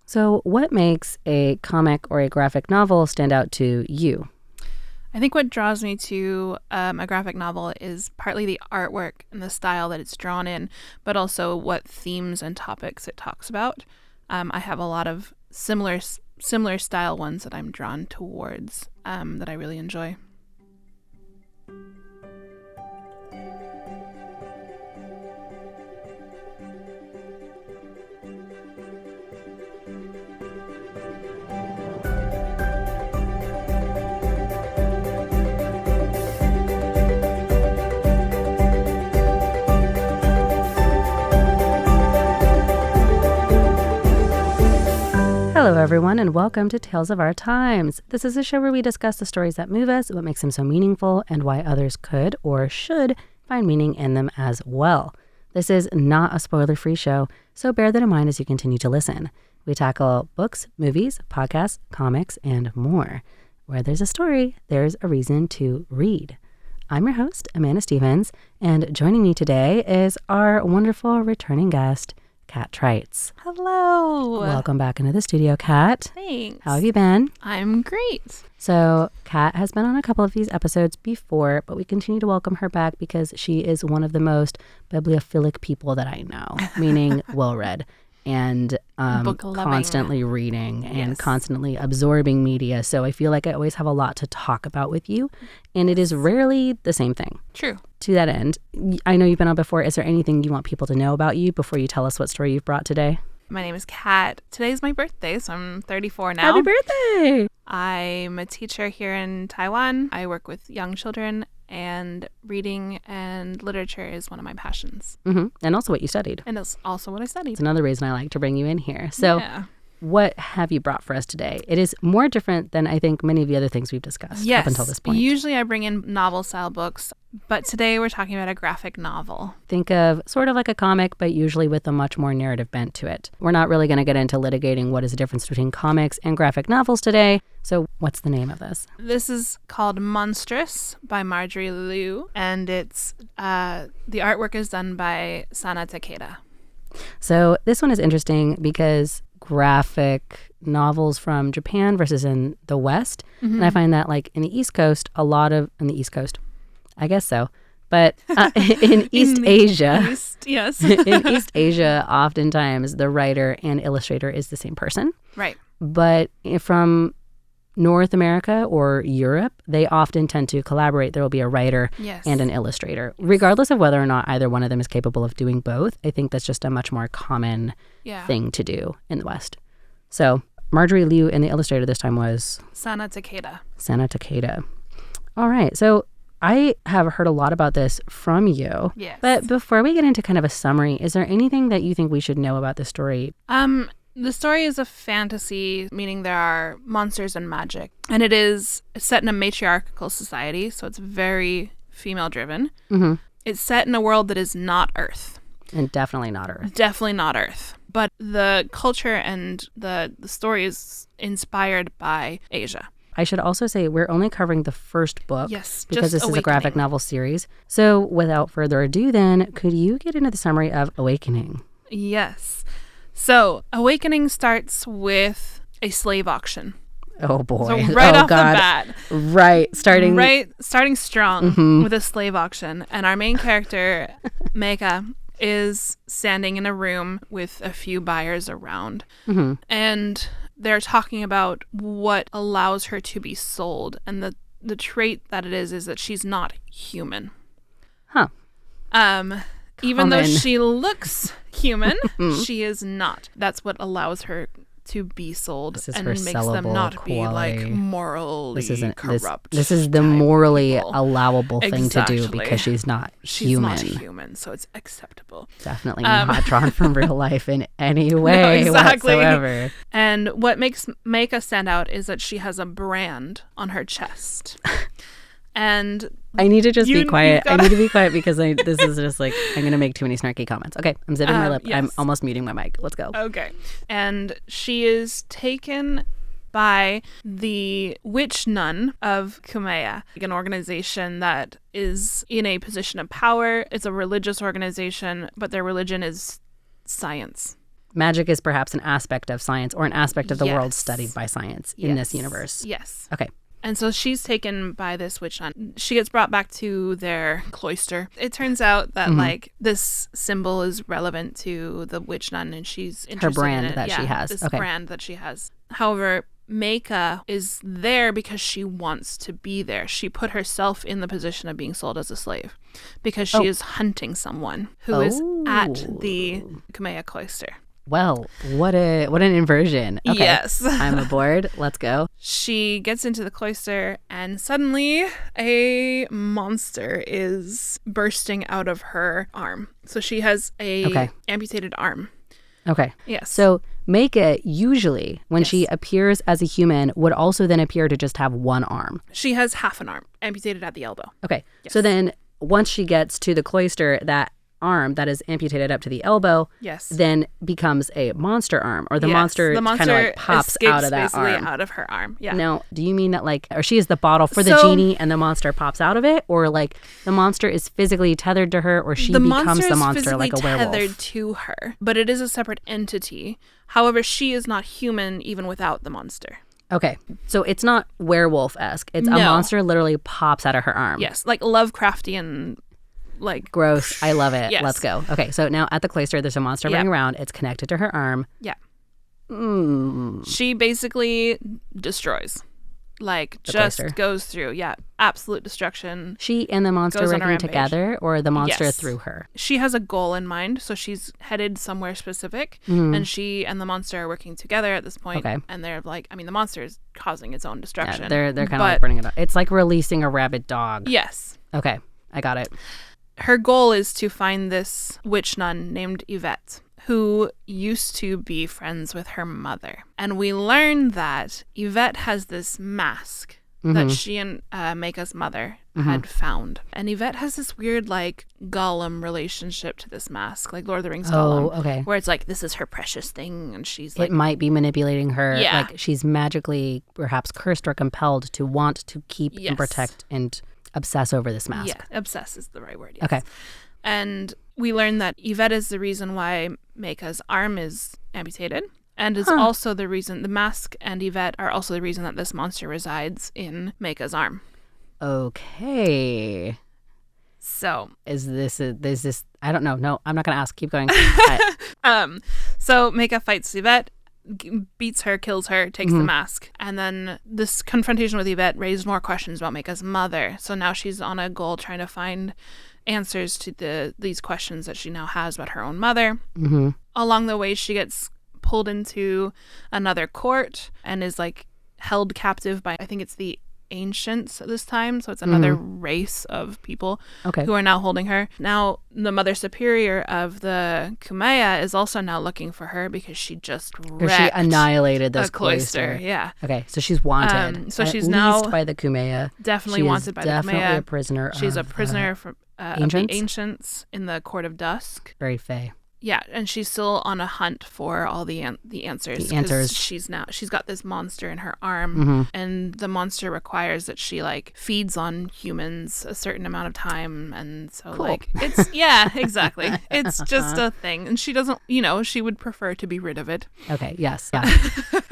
So what makes a comic or a graphic novel stand out to you? I think what draws me to a graphic novel is partly the artwork and the style that it's drawn in, but also what themes and topics it talks about. I have a lot of similar style ones that I'm drawn towards that I really enjoy. Hello, everyone, and welcome to Tales of Our Times. This is a show where we discuss the stories that move us, what makes them so meaningful, and why others could or should find meaning in them as well. This is not a spoiler-free show, so bear that in mind as you continue to listen. We tackle books, movies, podcasts, comics, and more. Where there's a story, there's a reason to read. I'm your host, Amanda Stevens, and joining me today is our wonderful returning guest, Cat Trites. Hello. Welcome back into the studio, Cat. Thanks. How have you been? I'm great. So, Cat has been on a couple of these episodes before, but we continue to welcome her back because she is one of the most bibliophilic people that I know, meaning well-read and constantly reading and constantly absorbing media. So I feel like I always have a lot to talk about with you, and it is rarely the same thing. True. To that end, I know you've been on before. Is there anything you want people to know about you before you tell us what story you've brought today? My name is Kat. Today's my birthday, so I'm 34 now. Happy birthday! I'm a teacher here in Taiwan. I work with young children, and reading and literature is one of my passions. Mm-hmm. And also what you studied. And that's also what I studied. It's another reason I like to bring you in here. So what have you brought for us today? It is more different than I think many of the other things we've discussed up until this point. Usually I bring in novel-style books, but today we're talking about a graphic novel. Think of sort of like a comic, but usually with a much more narrative bent to it. We're not really going to get into litigating what is the difference between comics and graphic novels today. So what's the name of this? This is called Monstress by Marjorie Liu, and it's the artwork is done by Sana Takeda. So this one is interesting because graphic novels from Japan versus in the West. Mm-hmm. And I find that like in the East Coast, in the East Coast, I guess so. But in East Asia, in East Asia, oftentimes the writer and illustrator is the same person. Right. But from North America or Europe, they often tend to collaborate. There will be a writer and an illustrator. Regardless of whether or not either one of them is capable of doing both, I think that's just a much more common thing to do in the West. So Marjorie Liu and the illustrator this time was? Sana Takeda. Sana Takeda. All right. So I have heard a lot about this from you. Yes. But before we get into kind of a summary, is there anything that you think we should know about the story? The story is a fantasy, meaning there are monsters and magic. And it is set in a matriarchal society, so it's very female-driven. Mm-hmm. It's set in a world that is not Earth. And definitely not Earth. Definitely not Earth. But the culture and the story is inspired by Asia. I should also say we're only covering the first book because this is a graphic novel series. So without further ado then, could you get into the summary of Awakening? Yes. So Awakening starts with a slave auction. Oh boy. So right off the bat. Right. Starting strong with a slave auction. And our main character, Meika, is standing in a room with a few buyers around. Mm-hmm. And they're talking about what allows her to be sold. And the trait that it is that she's not human. Huh. Even though she looks human, she is not. That's what allows her to be sold and makes them not be like morally corrupt. This is the morally allowable thing to do because she's not human. She's not human, so it's acceptable. Definitely not drawn from real life in any way whatsoever. And what makes Meika stand out is that she has a brand on her chest. And I need to just be quiet. I need to be quiet because this is just like, I'm going to make too many snarky comments. Okay, I'm zipping my lip. Yes. I'm almost muting my mic. Let's go. Okay. And she is taken by the witch nun of Kumeya, an organization that is in a position of power. It's a religious organization, but their religion is science. magic is perhaps an aspect of science or an aspect of the world Yes. studied by science in this Yes. universe. Yes. Okay. And so she's taken by this witch hunt. She gets brought back to their cloister. It turns out that like this symbol is relevant to the witch nun, and she's interested brand in it. that she has. This Okay. brand that she has. However, Meika is there because she wants to be there. She put herself in the position of being sold as a slave because she is hunting someone who is at the Kumeya cloister. Well, what an inversion. Okay. Yes. I'm aboard. Let's go. She gets into the cloister and suddenly a monster is bursting out of her arm. So she has a amputated arm. Okay. Yes. So Meika usually, when she appears as a human, would also then appear to just have one arm. She has half an arm, amputated at the elbow. Okay. Yes. So then once she gets to the cloister, that arm that is amputated up to the elbow then becomes a monster arm, or the monster kind of like pops out of that arm. Out of her arm. Yeah. Now, do you mean that like, or she is the bottle for the genie and the monster pops out of it, or like the monster is physically tethered to her, or she becomes the monster like a werewolf? Tethered to her, but it is a separate entity. However, she is not human even without the monster. Okay, so it's not werewolf-esque. It's a monster literally pops out of her arm. Yes, like Lovecraftian. Like gross. I love it. Yes. Let's go. Okay, so now at the cloister, there's a monster running around. It's connected to her arm. Yeah. She basically destroys. Like The just cloister. goes through. Yeah. Absolute destruction. She and the monster Goes on a working rampage. together, or the monster Yes. through her? She has a goal in mind, so she's headed somewhere specific, and she and the monster are working together at this point. Okay. And they're like, I mean, the monster is causing its own destruction. Yeah, they're kind of like burning it up. It's like releasing a rabid dog. Yes. Okay, I got it. Her goal is to find this witch nun named Yvette, who used to be friends with her mother. And we learn that Yvette has this mask that she and Meika's mother had found. And Yvette has this weird, like, Gollum relationship to this mask, like Lord of the Rings Gollum. Oh, okay. Where it's like, this is her precious thing, and she's like... It might be manipulating her. Yeah. Like she's magically perhaps cursed or compelled to want to keep and Yes. protect and obsess over this mask. Yeah, obsess is the right word, yes. Okay. And we learn that Yvette is the reason why Meika's arm is amputated, and is also the reason, the mask and Yvette are also the reason that this monster resides in Meika's arm. Okay. So Is this I don't know. No, I'm not going to ask. Keep going. so Meika fights Yvette, beats her, kills her, takes the mask. And then this confrontation with Yvette raised more questions about Meika's mother. So now she's on a goal trying to find answers to these questions that she now has about her own mother. Along the way, she gets pulled into another court and is like held captive by, I think it's the ancients this time, so it's another race of people who are now holding her. Now the mother superior of the Kumeya is also now looking for her because she just wrecked she annihilated this a cloister. Yeah, Okay, so she's wanted. so at she's least now by the Kumeya. definitely She wanted is by the definitely Kumeya. a prisoner. She's a of, prisoner from of the ancients? ancients in the Court of Dusk. very fey. Yeah, and she's still on a hunt for all the answers. The answers. 'cause she's got this monster in her arm, and the monster requires that she like feeds on humans a certain amount of time, and so like it's exactly. It's just a thing, and she doesn't. She would prefer to be rid of it. Okay, yes. Yeah.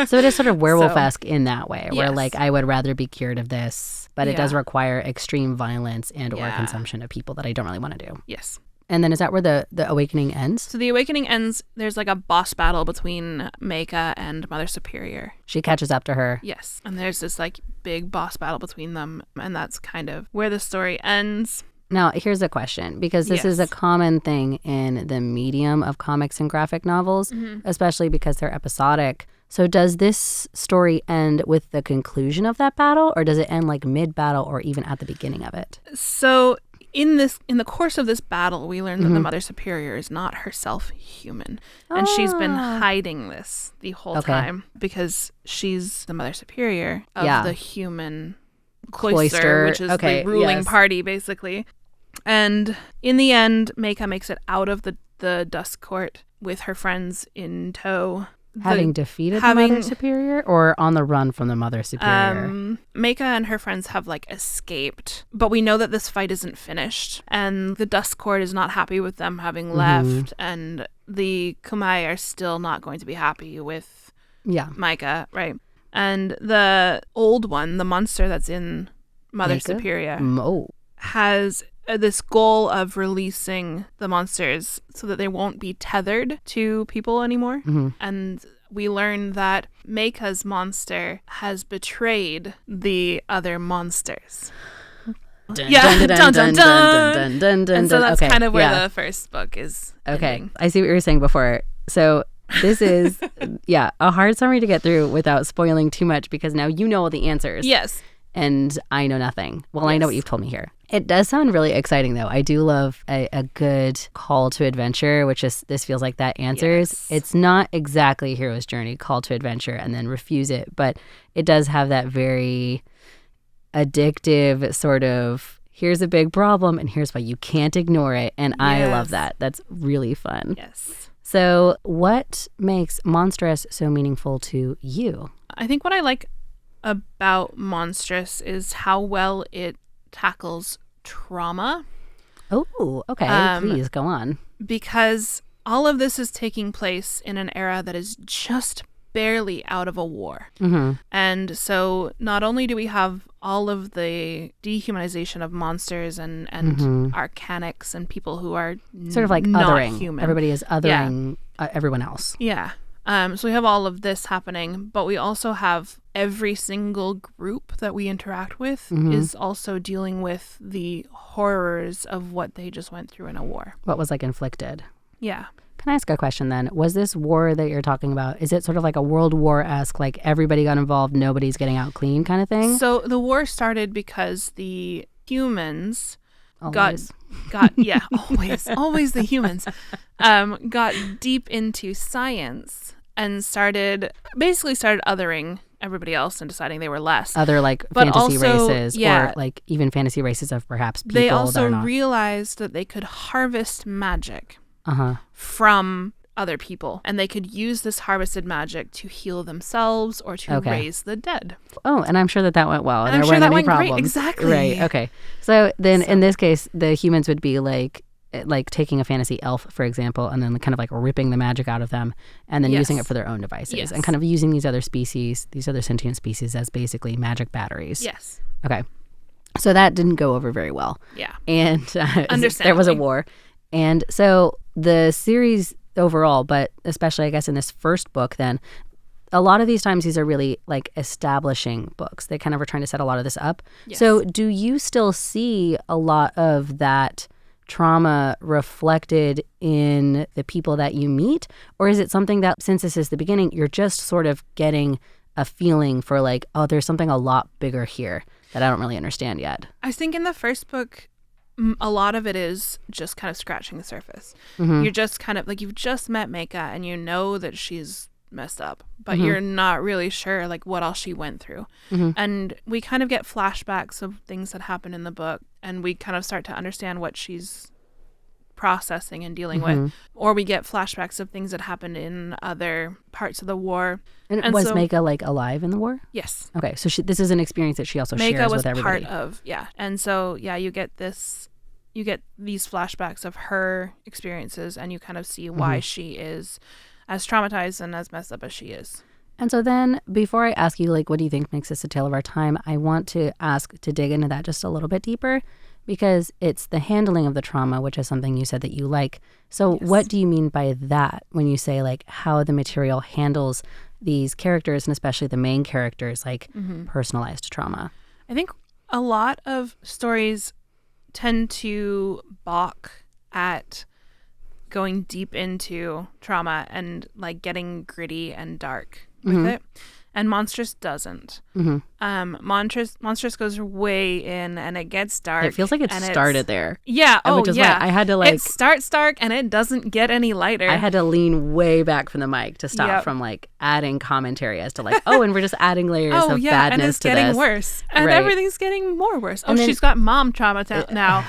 So it is sort of werewolf-esque in that way, where Yes. like I would rather be cured of this, but it does Yeah. require extreme violence and or Yeah. consumption of people that I don't really want to do. Yes. And then is that where the awakening ends? So the awakening ends. There's like a boss battle between Meika and Mother Superior. She catches up to her. Yes, and there's this like big boss battle between them, and that's kind of where the story ends. Now, here's a question, because this is a Yes. common thing in the medium of comics and graphic novels, especially because they're episodic. So does this story end with the conclusion of that battle, or does it end like mid-battle or even at the beginning of it? So in the course of this battle, we learn that the Mother Superior is not herself human, and she's been hiding this the whole time because she's the Mother Superior of the human cloister, which is the ruling party, basically. And in the end, Meika makes it out of the Dusk Court with her friends in tow. Having defeated the Mother Superior or on the run from the Mother Superior? Meika and her friends have like escaped, but we know that this fight isn't finished, and the Dust Court is not happy with them having left, and the Kumai are still not going to be happy with Meika, right? And the old one, the monster that's in Mother Superior, has this goal of releasing the monsters so that they won't be tethered to people anymore. And we learn that Meika's monster has betrayed the other monsters. And so that's kind of where the first book is ending. I see what you were saying before. So this is, a hard summary to get through without spoiling too much, because now you know all the answers. Yes. And I know nothing. Well, I know what you've told me here. It does sound really exciting, though. I do love a good call to adventure, which is, this feels like that answers. Yes. It's not exactly hero's journey, call to adventure, and then refuse it. But it does have that very addictive sort of, here's a big problem, and here's why you can't ignore it. And I love that. That's really fun. Yes. So what makes Monstress so meaningful to you? I think what I like about Monstress is how well it tackles trauma. Oh, okay. Please go on. Because all of this is taking place in an era that is just barely out of a war. And so not only do we have all of the dehumanization of monsters and arcanics and people who are sort of like not othering. human. Everybody is othering everyone else. Yeah. So we have all of this happening, but we also have every single group that we interact with is also dealing with the horrors of what they just went through in a war. What was like inflicted. Yeah. Can I ask a question then? Was this war that you're talking about, is it sort of like a World War-esque, like everybody got involved, nobody's getting out clean kind of thing? So the war started because the humans always got always the humans got deep into science and basically started othering everybody else and deciding they were less. Other like but fantasy also, races or like even fantasy races of perhaps people they also that are not. realized that they could harvest magic from other people, and they could use this harvested magic to heal themselves or to raise the dead. Oh, and I'm sure that went well. And there I'm sure weren't that any went problems. great. Exactly. Right. Okay. So then in this case, the humans would be like taking a fantasy elf, for example, and then kind of like ripping the magic out of them and then using it for their own devices and kind of using these other species, these other sentient species as basically magic batteries. Yes. Okay. So that didn't go over very well. Yeah. And there was a war. And so the series overall, but especially I guess in this first book then, a lot of these times these are really like establishing books. They kind of are trying to set a lot of this up. Yes. So do you still see a lot of that trauma reflected in the people that you meet? Or is it something that, since this is the beginning, you're just sort of getting a feeling for like, oh, there's something a lot bigger here that I don't really understand yet? I think in the first book, a lot of it is just kind of scratching the surface. You're just kind of like, you've just met Meika and you know that she's messed up, but you're not really sure like what else she went through. And we kind of get flashbacks of things that happened in the book, and we kind of start to understand what she's processing and dealing with, or we get flashbacks of things that happened in other parts of the war. And was Meika like alive in the war? Yes. Okay, so this is an experience that she also shares with everybody. Meika was part of, and so you get these flashbacks of her experiences, and you kind of see why she is as traumatized and as messed up as she is. And so then, before I ask you, like, what do you think makes this a tale of our time, I want to ask to dig into that just a little bit deeper, because it's the handling of the trauma, which is something you said that you like. So what do you mean by that when you say, like, how the material handles these characters, and especially the main characters, like personalized trauma? I think a lot of stories tend to balk at going deep into trauma and like getting gritty and dark with it, and Monstrous doesn't. Monstrous goes way in, and it gets dark. It feels like it started there. Yeah. I had to like, it starts dark and it doesn't get any lighter. I had to lean way back from the mic to stop from like adding commentary as to like, and we're just adding layers of badness and it's to getting this. worse, and everything's getting more worse. She's got mom trauma now.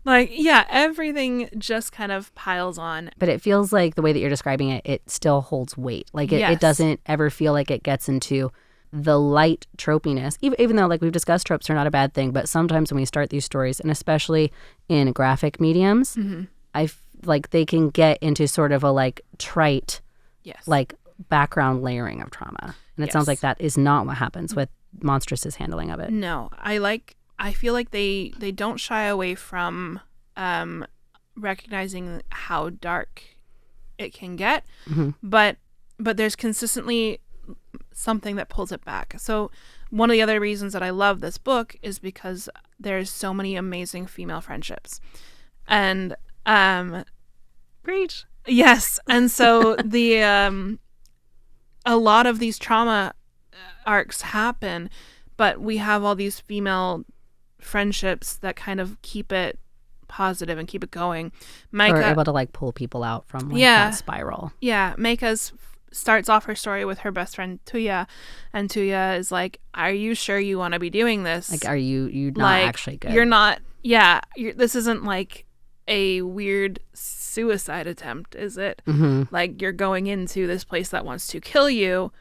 Like, yeah, everything just kind of piles on. But it feels like the way that you're describing it, it still holds weight. Like it doesn't ever feel like it gets into the light tropiness, even though, like we've discussed, tropes are not a bad thing. But sometimes when we start these stories, and especially in graphic mediums, like they can get into sort of a like trite, like background layering of trauma. And it sounds like that is not what happens with Monstress's handling of it. No, I feel like they don't shy away from recognizing how dark it can get, but there's consistently something that pulls it back. So one of the other reasons that I love this book is because there's so many amazing female friendships. And Preach. Yes. And so the a lot of these trauma arcs happen, but we have all these female friendships that kind of keep it positive and keep it going. Maika, or able to like pull people out from like that spiral. Yeah. Maika's starts off her story with her best friend Tuya, and Tuya is like, are you sure you want to be doing this? Like, are you not like, actually good? You're not. Yeah. This isn't like a weird suicide attempt, is it? Like, you're going into this place that wants to kill you.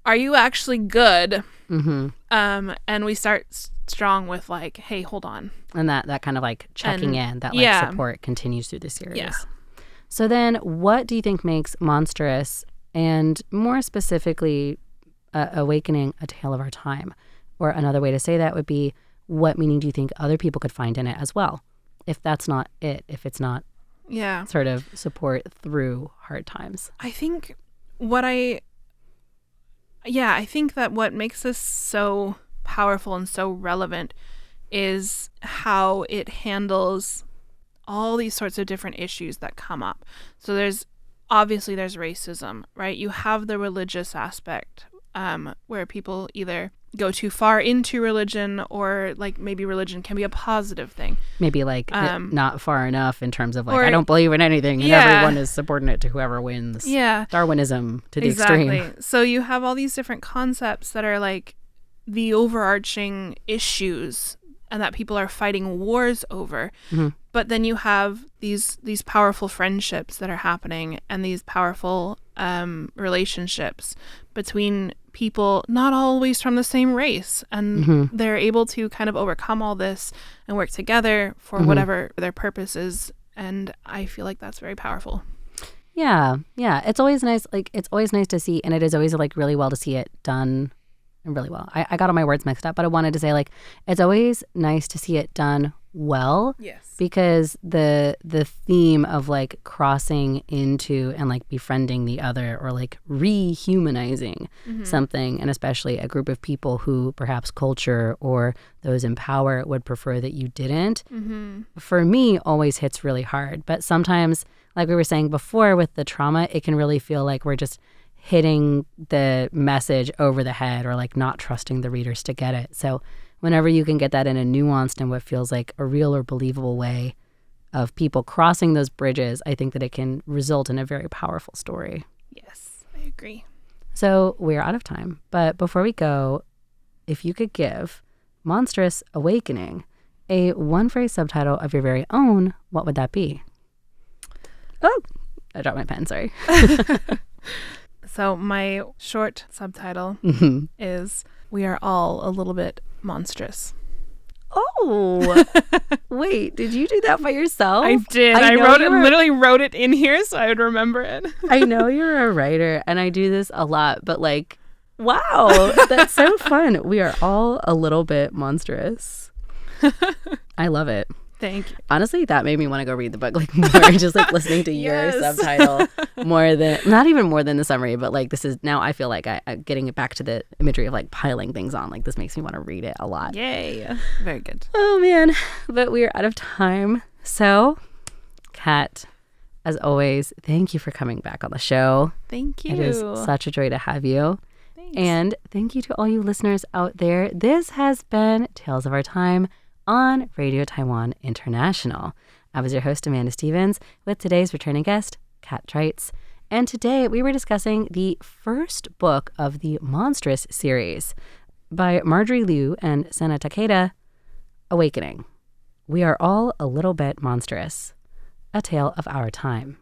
Are you actually good? And we start strong with like, hey, hold on. And that kind of like checking in, that like support continues through the series. Yeah. So then what do you think makes Monstrous, and more specifically Awakening, a tale of our time? Or another way to say that would be, what meaning do you think other people could find in it as well? If that's not it, if it's not sort of support through hard times. I think I think that what makes this so powerful and so relevant is how it handles all these sorts of different issues that come up. So there's racism, right? You have the religious aspect, where people either go too far into religion, or like maybe religion can be a positive thing. Maybe like not far enough in terms of like, I don't believe in anything and everyone is subordinate to whoever wins. Yeah. Darwinism to the extreme. So you have all these different concepts that are like the overarching issues and that people are fighting wars over. But then you have these powerful friendships that are happening, and these powerful relationships between people not always from the same race, and they're able to kind of overcome all this and work together for whatever their purpose is. And I feel like that's very powerful. Yeah. It's always nice. Like, it's always nice to see, and it is always like really well to see it done really well. I got all my words mixed up, but I wanted to say, like, it's always nice to see it done well. Yes. Because the theme of like crossing into and like befriending the other, or like rehumanizing something, and especially a group of people who perhaps culture or those in power would prefer that you didn't, for me always hits really hard. But sometimes, like we were saying before with the trauma, it can really feel like we're just hitting the message over the head, or like not trusting the readers to get it. So whenever you can get that in a nuanced and what feels like a real or believable way of people crossing those bridges, I think that it can result in a very powerful story. Yes, I agree. So we're out of time. But before we go, if you could give Monstrous Awakening a one-phrase subtitle of your very own, what would that be? Oh, I dropped my pen, sorry. So my short subtitle is, We Are All a Little Bit Monstrous. Oh, wait, did you do that by yourself? I did. I literally wrote it in here so I would remember it. I know you're a writer, and I do this a lot, but like, wow, that's so fun. We are all a little bit monstrous. I love it. Thank you. Honestly, that made me want to go read the book like more, just like listening to your subtitle more than, not even more than the summary, but like this is, now I feel like I'm getting it back to the imagery of like piling things on. Like this makes me want to read it a lot. Yay. Very good. Oh man, but we are out of time. So, Kat, as always, thank you for coming back on the show. Thank you. It is such a joy to have you. Thanks. And thank you to all you listeners out there. This has been Tales of Our Time on Radio Taiwan International. I was your host, Amanda Stevens, with today's returning guest, Cat Trites. And today we were discussing the first book of the Monstrous series by Marjorie Liu and Sana Takeda, Awakening. We are all a little bit monstrous. A tale of our time.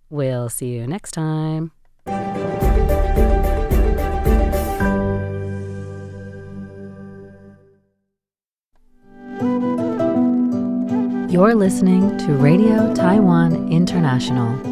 We'll see you next time. You're listening to Radio Taiwan International.